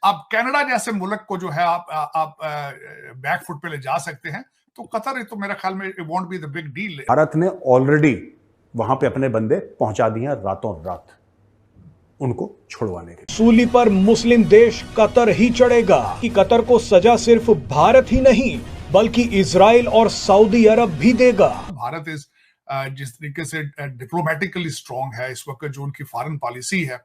आप कनाडा जैसे मुल्क को जो है आप बैक फुट पे ले जा सकते हैं, तो कतर तो मेरे ख्याल में it won't be the big deal. Bharat ने ऑलरेडी वहां पे अपने बंदे पहुंचा दिए हैं रातों रात उनको छुड़वाने के। सूली पर मुस्लिम देश कतर ही चढ़ेगा कि कतर को सजा सिर्फ भारत ही नहीं बल्कि इजराइल और सऊदी अरब भी देगा। भारत जिस तरीके से डिप्लोमेटिकली स्ट्रांग है इस वक्त, जो उनकी फॉरेन पॉलिसी है,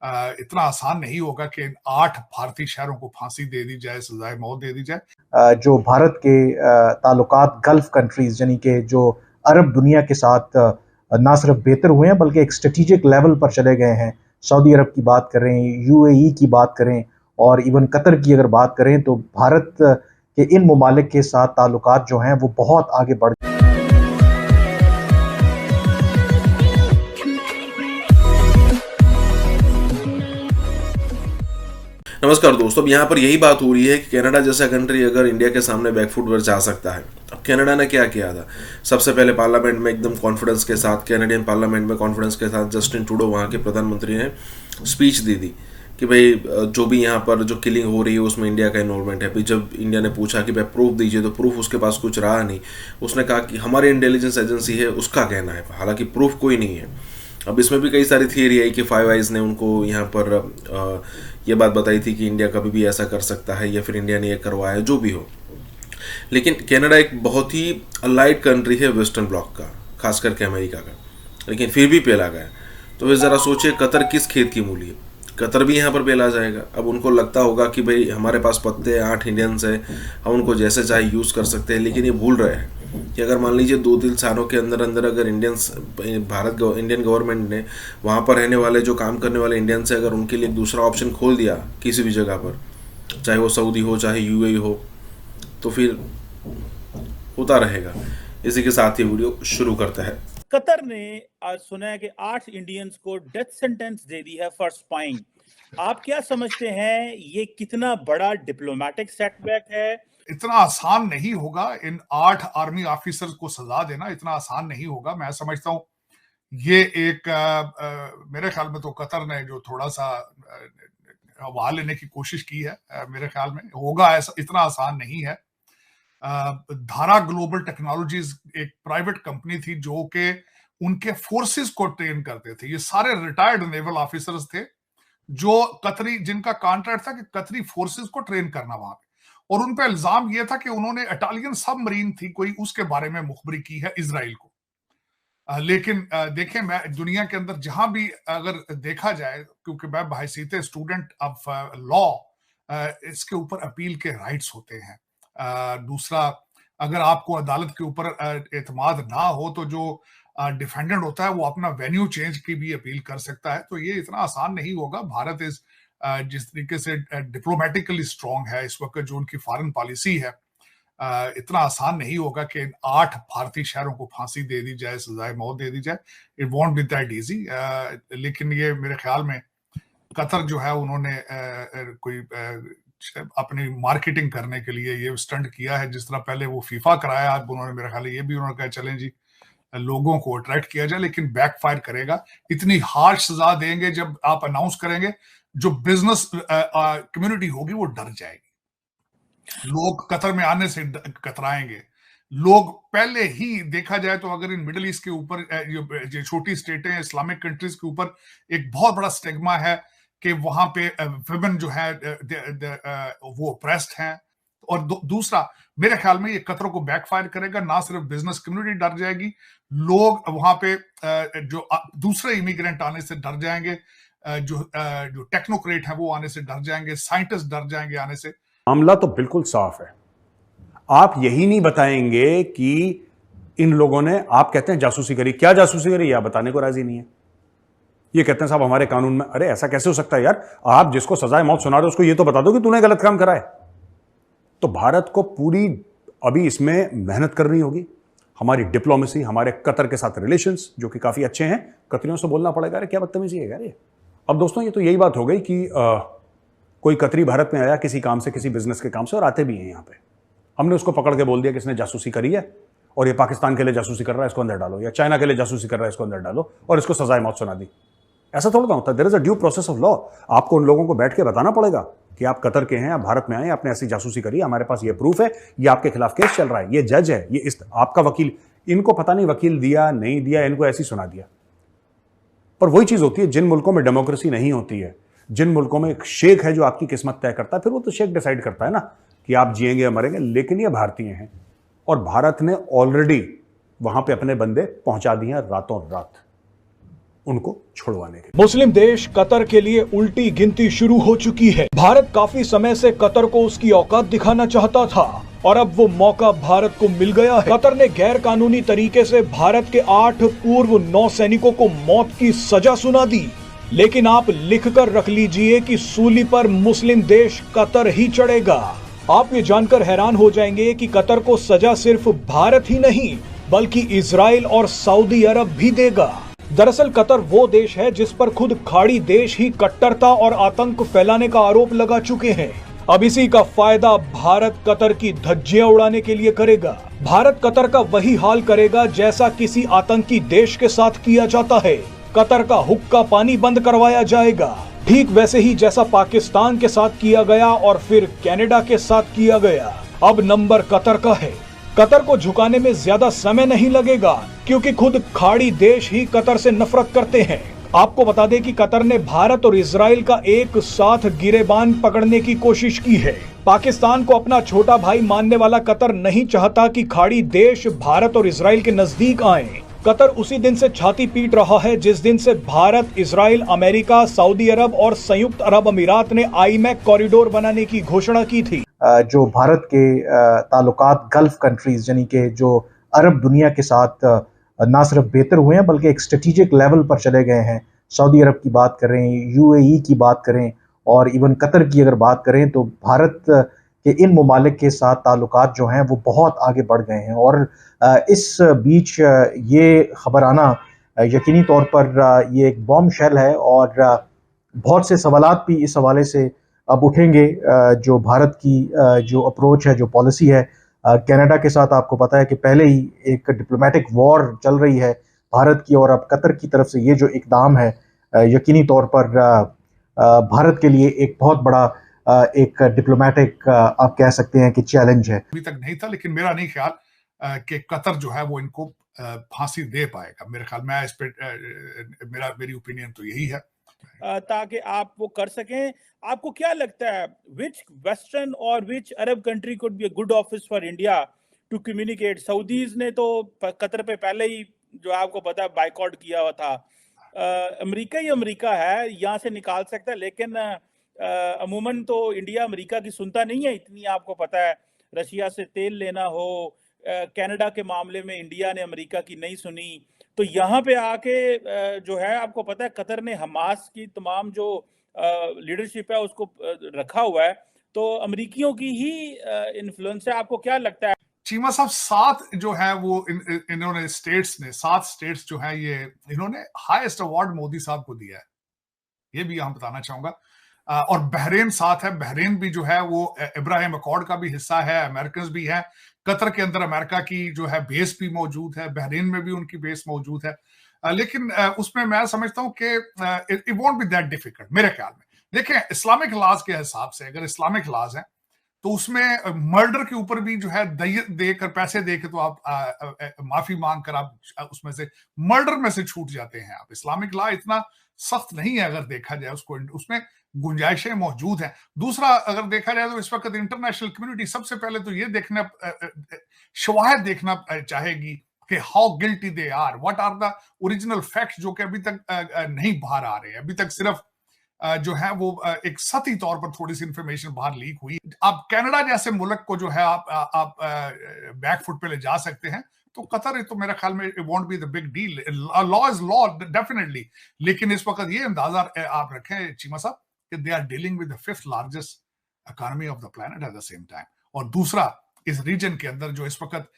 इतना आसान नहीं होगा कि 8 भारतीय शहरों को फांसी दे दी जाए, सजाए मौत दे दी जाए। जो भारत के ताल्लुकात गल्फ कंट्रीज यानी कि जो अरब दुनिया के साथ ना सिर्फ बेहतर हुए हैं बल्कि एक स्ट्रेटेजिक लेवल पर चले गए हैं। सऊदी अरब की बात करें, यूएई की बात करें और इवन कतर की अगर बात करें, तो भारत के इन ममालिक के साथ ताल्लुकात जो हैं वो बहुत आगे बढ़ गए। नमस्कार दोस्तों, अब यहाँ पर यही बात हो रही है कि कनाडा जैसा कंट्री अगर इंडिया के सामने बैकफुट पर जा सकता है। अब कनाडा ने क्या किया था, सबसे पहले पार्लियामेंट में एकदम कॉन्फिडेंस के साथ, कैनेडियन पार्लियामेंट में कॉन्फिडेंस के साथ जस्टिन ट्रूडो वहाँ के प्रधानमंत्री ने स्पीच दे दी कि भाई जो भी यहाँ पर जो किलिंग हो रही है उसमें इंडिया का इन्वॉल्वमेंट है। फिर जब इंडिया ने पूछा कि भाई प्रूफ दीजिए, तो प्रूफ उसके पास कुछ रहा नहीं। उसने कहा कि हमारी इंटेलिजेंस एजेंसी है उसका कहना है, हालांकि प्रूफ कोई नहीं है। अब इसमें भी कई सारी थियरी आई कि फाइव आइज ने उनको यहाँ पर ये बात बताई थी कि इंडिया कभी भी ऐसा कर सकता है या फिर इंडिया ने ये करवाया, जो भी हो। लेकिन कनाडा एक बहुत ही अलाइड कंट्री है वेस्टर्न ब्लॉक का, खास करके अमेरिका का, लेकिन फिर भी पेला गया। तो फिर ज़रा सोचिए कतर किस खेत की मूली है, कतर भी यहाँ पर पेला जाएगा। अब उनको लगता होगा कि भाई हमारे पास पत्ते हैं, 8 इंडियंस हैं, हम उनको जैसे चाहे यूज़ कर सकते हैं। लेकिन ये भूल रहे हैं कि अगर मान लीजिए 2-3 सालों के अंदर अंदर अगर इंडियन गवर्नमेंट ने वहाँ पर रहने वाले जो काम करने वाले इंडियंस हैं, अगर उनके लिए एक दूसरा ऑप्शन खोल दिया किसी भी जगह पर, चाहे वो सऊदी हो चाहे यूएई हो, तो फिर होता रहेगा। इसी के साथ ये वीडियो शुरू करता है। कतर ने आज सुना है कि 8 इंडियंस को डेथ सेंटेंस दे दी है फॉर स्पाइंग। आप क्या समझते हैं, ये कितना बड़ा डिप्लोमेटिक सेटबैक है? इतना आसान नहीं होगा इन 8 आर्मी ऑफिसर्स को सजा देना, इतना आसान नहीं होगा। मैं समझता हूँ ये एक मेरे ख्याल में तो कतर ने जो थोड़ा सा हवा लेने की कोशिश की है, मेरे ख्याल में होगा ऐसा, इतना आसान नहीं है। धारा ग्लोबल टेक्नोलॉजीज एक प्राइवेट कंपनी थी जो कि उनके फोर्सेस को ट्रेन करते थे। ये सारे रिटायर्ड नेवल ऑफिसर्स थे जो कतरी, जिनका कॉन्ट्रैक्ट था कि कतरी फोर्सेस को ट्रेन करना वहां पे, और उन पे इल्जाम यह था कि उन्होंने इटालियन सबमरीन थी कोई, उसके बारे में मुखबरी की है इजराइल को। लेकिन देखें, मैं दुनिया के अंदर जहां भी अगर देखा जाए, क्योंकि मैं बहैसियत स्टूडेंट ऑफ लॉ इसके ऊपर अपील के राइट्स होते हैं। दूसरा, अगर आपको अदालत के ऊपर एतमाद ना हो तो जो डिफेंडेंट होता है वो अपना वेन्यू चेंज की भी अपील कर सकता है। तो ये इतना आसान नहीं होगा। भारत जिस तरीके से डिप्लोमेटिकली स्ट्रांग है इस वक्त, जो उनकी फॉरेन पॉलिसी है, इतना आसान नहीं होगा कि 8 भारतीय शहरों को फांसी दे दी जाए, सजाए मौत दे दी जाए। It won't be that easy. लेकिन ये मेरे ख्याल में कतर जो है उन्होंने कोई अपनी मार्केटिंग करने के लिए ये स्टंट किया है। जिस तरह पहले वो फीफा कराया, अब उन्होंने मेरे ख्याल ये भी उन्होंने कहा चलें जी लोगों को अट्रैक्ट किया जाए, लेकिन बैकफायर करेगा। इतनी हार्श सजा देंगे जब आप अनाउंस करेंगे, जो बिजनेस कम्युनिटी होगी वो डर जाएगी। लोग कतर में आने से कतराएंगे। लोग पहले ही देखा जाए तो अगर इन मिडिल ईस्ट के ऊपर जो छोटी स्टेटें हैं, इस्लामिक कंट्रीज के ऊपर एक बहुत बड़ा स्टिग्मा है कि वहां पे विमेन जो है वो ऑप्रेस्ड हैं। और दूसरा, मेरे ख्याल में ये कतर को बैकफायर करेगा। ना सिर्फ बिजनेस कम्युनिटी डर जाएगी, लोग वहां पे जो दूसरे इमिग्रेंट आने से डर जाएंगे, जो टेक्नोक्रेट है वो आने से डर जाएंगे, साइंटिस्ट डर जाएंगे आने से। मामला तो बिल्कुल साफ है। आप यही नहीं बताएंगे कि इन लोगों ने, आप कहते हैं जासूसी करी, क्या जासूसी करी, या बताने को राजी नहीं है। ये कहते हैं साहब हमारे कानून में, अरे ऐसा कैसे हो सकता है यार, आप जिसको सजाए मौत सुना रहे हो उसको ये तो बता दो कि तूने गलत काम करा है। तो भारत को पूरी अभी इसमें मेहनत करनी होगी। हमारी डिप्लोमेसी, हमारे कतर के साथ रिलेशंस जो कि काफी अच्छे हैं, कतरियों से बोलना पड़ेगा अरे क्या बदतमीजी है यार ये। अब दोस्तों ये तो यही बात हो गई कि कोई कतरी भारत में आया किसी काम से, किसी बिजनेस के काम से, और आते भी हैं यहाँ पे, हमने उसको पकड़ के बोल दिया कि इसने जासूसी करी है और ये पाकिस्तान के लिए जासूसी कर रहा है, इसको अंदर डालो, या चाइना के लिए जासूसी कर रहा है, इसको अंदर डालो, और इसको सजाए मौत सुना दी। ऐसा थोड़ा ना होता, there is a due process of law. आपको उन लोगों को बैठ के बताना पड़ेगा कि आप कतर के हैं, आप भारत में आए, आपने ऐसी जासूसी करी, हमारे पास ये प्रूफ है, ये आपके खिलाफ केस चल रहा है, ये जज है, ये इस आपका वकील। इनको पता नहीं वकील दिया नहीं दिया, इनको ऐसी सुना दिया। पर वही चीज होती है जिन मुल्कों में डेमोक्रेसी नहीं होती है, जिन मुल्कों में एक शेख है जो आपकी किस्मत तय करता है, फिर वो तो शेख डिसाइड करता है ना कि आप जिएंगे या मरेंगे। लेकिन ये भारतीय हैं और भारत ने ऑलरेडी वहां पे अपने बंदे पहुंचा दिए हैं रातों रात उनको छुड़वाने के। मुस्लिम देश कतर के लिए उल्टी गिनती शुरू हो चुकी है। भारत काफी समय से कतर को उसकी औकात दिखाना चाहता था और अब वो मौका भारत को मिल गया है। कतर ने गैर कानूनी तरीके से भारत के 8 पूर्व नौसैनिकों को मौत की सजा सुना दी। लेकिन आप लिखकर रख लीजिए कि सूली पर मुस्लिम देश कतर ही चढ़ेगा। आप ये जानकर हैरान हो जाएंगे कि कतर को सजा सिर्फ भारत ही नहीं बल्कि इजराइल और सऊदी अरब भी देगा। दरअसल कतर वो देश है जिस पर खुद खाड़ी देश ही कट्टरता और आतंक फैलाने का आरोप लगा चुके हैं। अब इसी का फायदा भारत कतर की धज्जियां उड़ाने के लिए करेगा। भारत कतर का वही हाल करेगा जैसा किसी आतंकी देश के साथ किया जाता है। कतर का हुक्का पानी बंद करवाया जाएगा, ठीक वैसे ही जैसा पाकिस्तान के साथ किया गया और फिर कनाडा के साथ किया गया। अब नंबर कतर का है। कतर को झुकाने में ज्यादा समय नहीं लगेगा क्योंकि खुद खाड़ी देश ही कतर से नफरत करते हैं। आपको बता दें कि कतर ने भारत और इजराइल का एक साथ गिरेबान पकड़ने की कोशिश की है। पाकिस्तान को अपना छोटा भाई मानने वाला कतर नहीं चाहता कि खाड़ी देश भारत और इजराइल के नजदीक आए। कतर उसी दिन से छाती पीट रहा है जिस दिन से भारत, इजराइल, अमेरिका, सऊदी अरब और संयुक्त अरब अमीरात ने आईमैक कॉरिडोर बनाने की घोषणा की थी। जो भारत के ताल्लुकात गल्फ कंट्रीज यानी कि जो अरब दुनिया के साथ ना सिर्फ बेहतर हुए हैं बल्कि एक स्ट्रेटेजिक लेवल पर चले गए हैं। सऊदी अरब की बात करें, यूएई की बात करें और इवन कतर की अगर बात करें तो भारत के इन ममालिक के साथ ताल्लुकात जो हैं वो बहुत आगे बढ़ गए हैं। और इस बीच ये खबर आना यकीनी तौर पर ये एक बॉम्ब शेल है और बहुत से सवालात भी इस हवाले से अब उठेंगे। जो भारत की जो अप्रोच है, जो पॉलिसी है कनाडा के साथ, आपको पता है कि पहले ही एक डिप्लोमेटिक वॉर चल रही है भारत की, और अब कतर की तरफ से ये जो इकदाम है यकीनी तौर पर भारत के लिए एक बहुत बड़ा एक डिप्लोमेटिक आप कह सकते हैं कि चैलेंज है। अभी तक नहीं था, लेकिन मेरा नहीं ख्याल कि कतर जो है वो इनको फांसी दे पाएगा। मेरे ख्याल में इस पे मेरी ओपिनियन तो यही है, ताकि आप वो कर सकें। आपको क्या लगता है विच वेस्टर्न और which Arab country could be a good office for India to communicate? Saudis ने तो कतर पे पहले ही जो आपको पता है बाइकआउट किया हुआ था। अमेरिका ही अमेरिका है, यहाँ से निकाल सकता है, लेकिन अमूमन तो इंडिया अमेरिका की सुनता नहीं है इतनी। आपको पता है रशिया से तेल लेना हो, कनाडा के मामले में इंडिया ने अमेरिका की नहीं सुनी। तो यहाँ पे आके जो है आपको पता है कतर ने हमास की तमाम जो लीडरशिप है उसको रखा हुआ है, तो अमेरिकियों की ही इन्फ्लुएंस है। आपको क्या लगता है? चीमा साहब, 7 जो है वो इन्होंने स्टेट्स ने 7 स्टेट्स जो है ये इन्होंने हाईएस्ट अवार्ड मोदी साहब को दिया है, ये भी यहां बताना चाहूंगा। और बहरीन साथ है, बहरीन भी जो है वो इब्राहिम अकॉर्ड का भी हिस्सा है, अमेरिकन भी है। कतर के अंदर अमेरिका की जो है बेस भी मौजूद है, बहरीन में भी उनकी बेस मौजूद है। लेकिन उसमें मैं समझता हूं कि it won't be that difficult मेरे ख्याल में। देखें, इस्लामिक लॉज के हिसाब से अगर इस्लामिक लॉज है तो उसमें मर्डर के ऊपर भी जो है देकर पैसे देकर तो आप माफी मांग कर आप उसमें से मर्डर में से छूट जाते हैं। आप इस्लामिक लॉ इतना सख्त नहीं है अगर देखा जाए, उसको उसमें गुंजाइशें मौजूद हैं। दूसरा, अगर देखा जाए तो इस वक्त इंटरनेशनल कम्युनिटी सबसे पहले तो ये देखना शवाहिद देखना चाहेगी कि how guilty they are, what are the original facts, जो कि अभी तक नहीं बाहर आ रहे हैं। अभी तक सिर्फ जो है वो एक सतही तौर पर थोड़ी सी इंफॉर्मेशन बाहर लीक हुई। आप कनाडा जैसे मुल्क को जो है आप बैकफुट पे ले जा सकते हैं, तो कतर तो मेरा ख्याल में it won't be the big deal. Law is law definitely, लेकिन इस वक्त ये अंदाजा आप रखें चीमा साहब कि they are dealing with the 5th largest economy of the planet at the same time. और दूसरा, इस रीजन के अंदर जो इस वक्त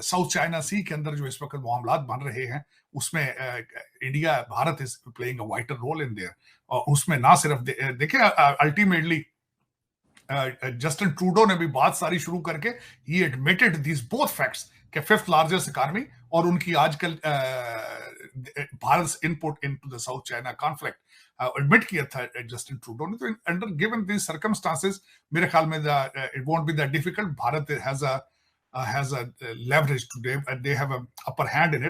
साउथ चाइना सी के अंदर जो इस वक्त मामलात बन रहे हैं उसमें India, Bharat is playing a vital role in there. और उसमें ना सिर्फ देखें अल्टीमेटली जस्टिन ट्रूडो ने भी बात सारी शुरू करके ही एडमिटेड दीज बोथ फैक्ट्स कि 5th लार्जेस्ट इकोनॉमी और उनकी आजकल Bharat's input into the South China conflict. Admit किया था जस्टिन ट्रूडो ने. तो under given these circumstances, मेरे ख्याल में it won't be that difficult. Bharat has a leverage today, and they have an upper hand in it.